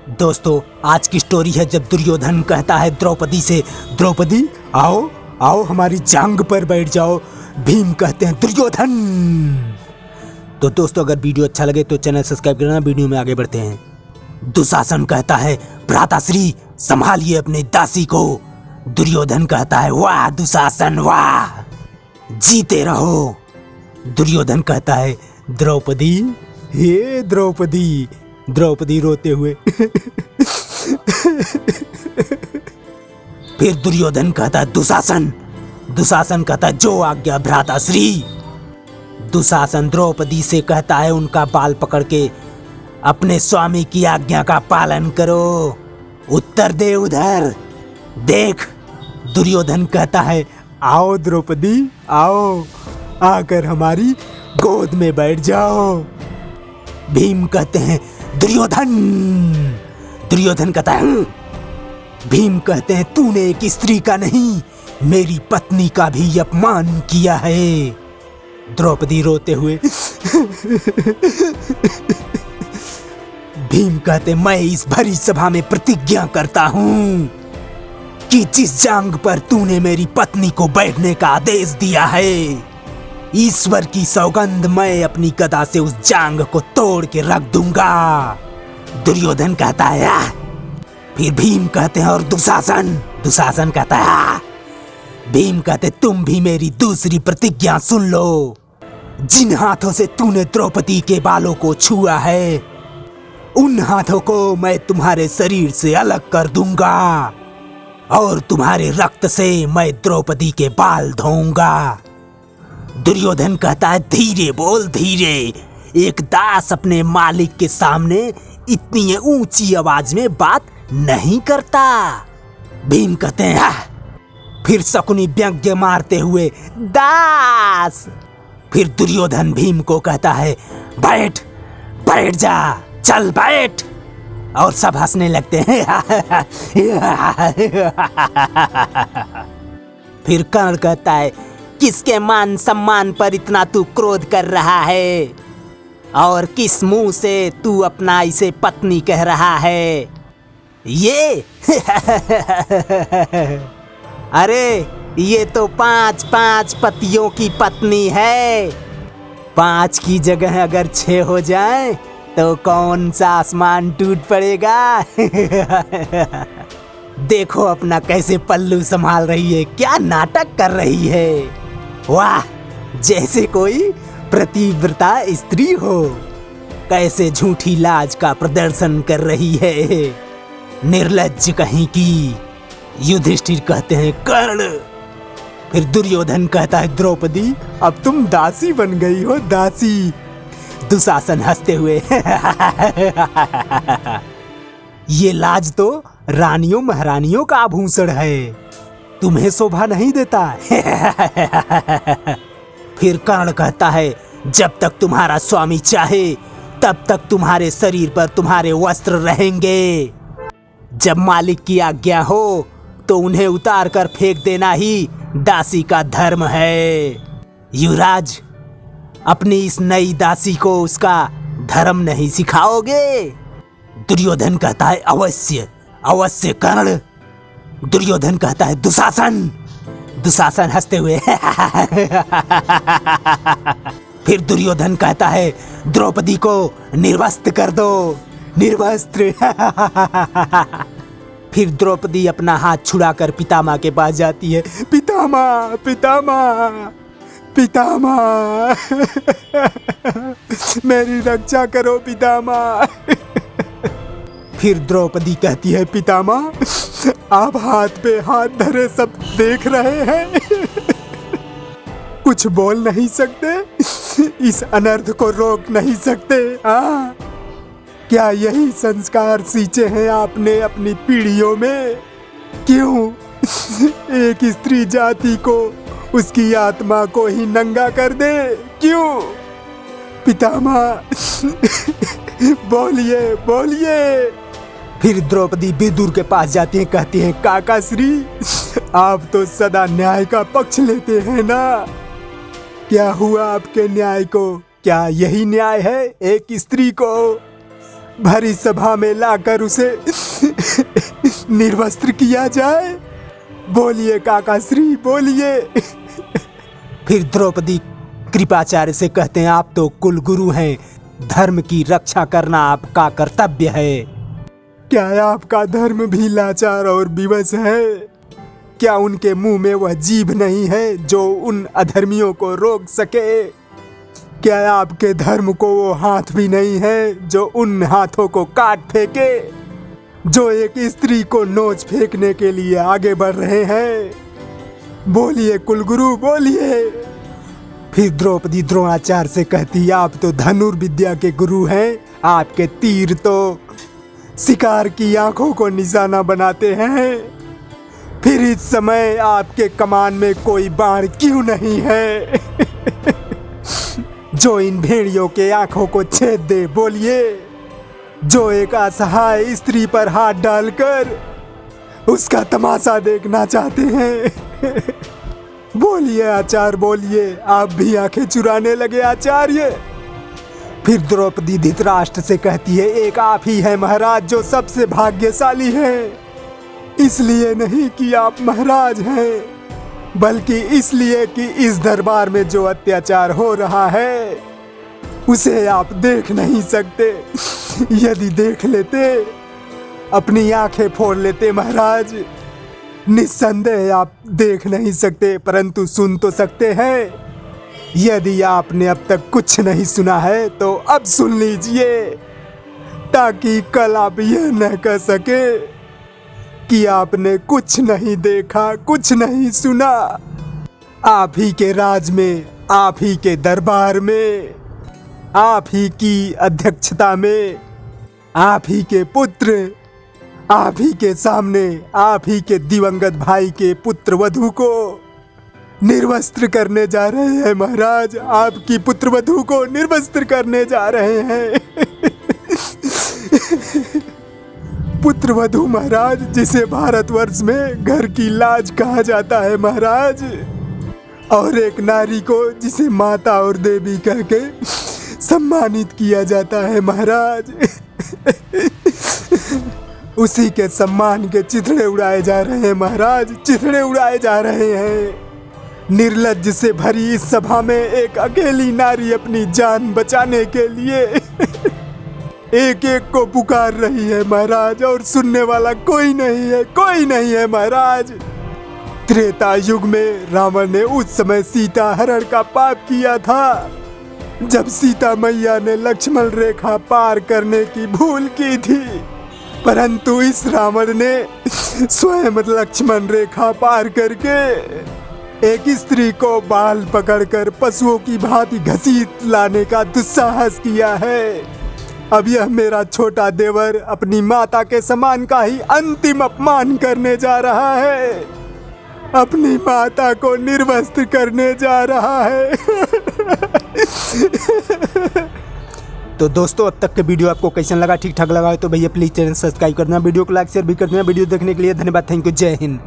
दोस्तों, आज की स्टोरी है जब दुर्योधन कहता है द्रौपदी से, द्रौपदी आओ आओ हमारी जांग पर बैठ जाओ। भीम कहते हैं दुर्योधन। तो दोस्तों, अगर वीडियो अच्छा लगे तो चैनल सब्सक्राइब करना। वीडियो में आगे बढ़ते हैं। दुशासन कहता है भ्राताश्री संभालिए अपने दासी को। दुर्योधन कहता है वाह दुशासन वाह, जीते रहो। दुर्योधन कहता है द्रौपदी, हे द्रौपदी। द्रौपदी रोते हुए फिर दुर्योधन कहता है दुशासन। दुशासन कहता है जो आज्ञा भ्राताश्री। दुशासन द्रौपदी से कहता है उनका बाल पकड़ के अपने स्वामी की आज्ञा का पालन करो। उत्तर दे उधर देख। दुर्योधन कहता है आओ द्रौपदी आओ, आकर हमारी गोद में बैठ जाओ। भीम कहते हैं दुर्योधन। दुर्योधन कहता है भीम कहते हैं तूने एक स्त्री का नहीं मेरी पत्नी का भी अपमान किया है। द्रौपदी रोते हुए भीम कहते मैं इस भरी सभा में प्रतिज्ञा करता हूं कि जिस जांग पर तूने मेरी पत्नी को बैठने का आदेश दिया है, ईश्वर की सौगंध मैं अपनी गदा से उस जांग को तोड़ के रख दूंगा। दुर्योधन कहता है आ। फिर भीम कहते हैं और दुशासन। दुशासन कहता है आ। भीम कहते तुम भी मेरी दूसरी प्रतिज्ञा सुन लो। जिन हाथों से तूने द्रौपदी के बालों को छुआ है, उन हाथों को मैं तुम्हारे शरीर से अलग कर दूंगा और तुम्हारे रक्त से मैं द्रौपदी के बाल धोऊंगा। दुर्योधन कहता है धीरे बोल धीरे, एक दास अपने मालिक के सामने इतनी ऊंची आवाज में बात नहीं करता। भीम कहते हैं फिर शकुनी व्यंग्य मारते हुए दास। फिर दुर्योधन भीम को कहता है बैठ बैठ जा, चल बैठ। और सब हंसने लगते हैं। फिर कर्ण कहता है किसके मान सम्मान पर इतना तू क्रोध कर रहा है और किस मुंह से तू अपना इसे पत्नी कह रहा है? ये अरे ये तो 5 पतियों की पत्नी है। 5 की जगह अगर 6 हो जाए तो कौन सा आसमान टूट पड़ेगा। देखो अपना कैसे पल्लू संभाल रही है, क्या नाटक कर रही है। वाह, जैसे कोई प्रतिव्रता स्त्री हो। कैसे झूठी लाज का प्रदर्शन कर रही है, निर्लज्ज कहीं की। युधिष्ठिर कहते हैं कर्ण। फिर दुर्योधन कहता है द्रौपदी अब तुम दासी बन गई हो, दासी। दुशासन हंसते हुए ये लाज तो रानियों महारानियों का आभूषण है, तुम्हें शोभा नहीं देता। फिर कर्ण कहता है जब तक तुम्हारा स्वामी चाहे तब तक तुम्हारे शरीर पर तुम्हारे वस्त्र रहेंगे। जब मालिक की आज्ञा हो तो उन्हें उतार कर फेंक देना ही दासी का धर्म है। युवराज, अपनी इस नई दासी को उसका धर्म नहीं सिखाओगे? दुर्योधन कहता है अवश्य अवश्य कर्ण। दुर्योधन कहता है दुशासन। दुशासन हंसते हुए फिर दुर्योधन कहता है द्रौपदी को निर्वस्त्र कर दो, निर्वस्त्र। फिर द्रौपदी अपना हाथ छुड़ाकर पितामह के पास जाती है। पितामह पितामह पितामह, मेरी रक्षा करो पितामह। फिर द्रौपदी कहती है पितामह आप हाथ पे हाथ धरे सब देख रहे हैं, कुछ बोल नहीं सकते, इस अनर्थ को रोक नहीं सकते। क्या यही संस्कार सींचे हैं आपने अपनी पीढ़ियों में? क्यों एक स्त्री जाति को उसकी आत्मा को ही नंगा कर दे? क्यों? पितामह बोलिए बोलिए। फिर द्रौपदी विदुर के पास जाती है, कहती है काका श्री आप तो सदा न्याय का पक्ष लेते हैं ना, क्या हुआ आपके न्याय को? क्या यही न्याय है एक स्त्री को भरी सभा में लाकर उसे निर्वस्त्र किया जाए। बोलिए काकाश्री, बोलिए। फिर द्रौपदी कृपाचार्य से कहते हैं, आप तो कुल गुरु हैं, धर्म की रक्षा करना आपका कर्तव्य है। क्या आपका धर्म भी लाचार और विवश है? क्या उनके मुंह में वह जीभ नहीं है जो उन अधर्मियों को रोक सके? क्या आपके धर्म को वो हाथ भी नहीं है जो उन हाथों को काट फेंके, जो एक स्त्री को नोच फेंकने के लिए आगे बढ़ रहे हैं? बोलिए कुलगुरु, बोलिए। फिर द्रौपदी द्रोणाचार्य से कहती, आप तो धनुर्विद्या के गुरु हैं, आपके तीर तो शिकार की आंखों को निशाना बनाते हैं। फिर इस समय आपके कमान में कोई बाण क्यों नहीं है जो इन भेड़ियों के आंखों को छेद दे? बोलिए। जो एक असहाय स्त्री पर हाथ डालकर उसका तमाशा देखना चाहते हैं। बोलिए आचार्य, बोलिए। आप भी आंखें चुराने लगे आचार्य। फिर द्रौपदी धृतराष्ट्र से कहती है, एक आप ही है महाराज जो सबसे भाग्यशाली हैं। इसलिए नहीं कि आप महाराज हैं, बल्कि इसलिए कि इस दरबार में जो अत्याचार हो रहा है उसे आप देख नहीं सकते। यदि देख लेते अपनी आंखें फोड़ लेते महाराज। निस्संदेह आप देख नहीं सकते, परंतु सुन तो सकते हैं। यदि आपने अब तक कुछ नहीं सुना है तो अब सुन लीजिए, ताकि कल आप यह न कह सके कि आपने कुछ नहीं देखा, कुछ नहीं सुना। आप ही के राज में, आप ही के दरबार में, आप ही की अध्यक्षता में, आप ही के पुत्र, आप ही के सामने, आप ही के दिवंगत भाई के पुत्र वधू को निर्वस्त्र करने जा रहे हैं महाराज। आपकी पुत्र वधू को निर्वस्त्र करने जा रहे हैं। पुत्र वधू महाराज, जिसे भारतवर्ष में घर की लाज कहा जाता है महाराज, और एक नारी को जिसे माता और देवी कह के सम्मानित किया जाता है महाराज। उसी के सम्मान के चिथड़े उड़ाए जा रहे हैं महाराज, चिथड़े उड़ाए जा रहे हैं। निर्लज्ज से भरी इस सभा में एक अकेली नारी अपनी जान बचाने के लिए एक एक को पुकार रही है महाराज, और सुनने वाला कोई नहीं है, कोई नहीं है महाराज। त्रेता युग में रावण ने उस समय सीता हरण का पाप किया था, जब सीता मैया ने लक्ष्मण रेखा पार करने की भूल की थी। परंतु इस रावण ने स्वयं लक्ष्मण रेखा पार करके एक स्त्री को बाल पकड़कर पशुओं की भांति घसीट लाने का दुस्साहस किया है। अब यह मेरा छोटा देवर अपनी माता के समान का ही अंतिम अपमान करने जा रहा है, अपनी माता को निर्वस्त्र करने जा रहा है। तो दोस्तों, अब तक के वीडियो आपको कैसा लगा? ठीक ठाक लगा है तो भैया प्लीज चैनल सब्सक्राइब करना, वीडियो को लाइक शेयर भी कर देना। वीडियो देखने के लिए धन्यवाद। Thank you. जय हिंद।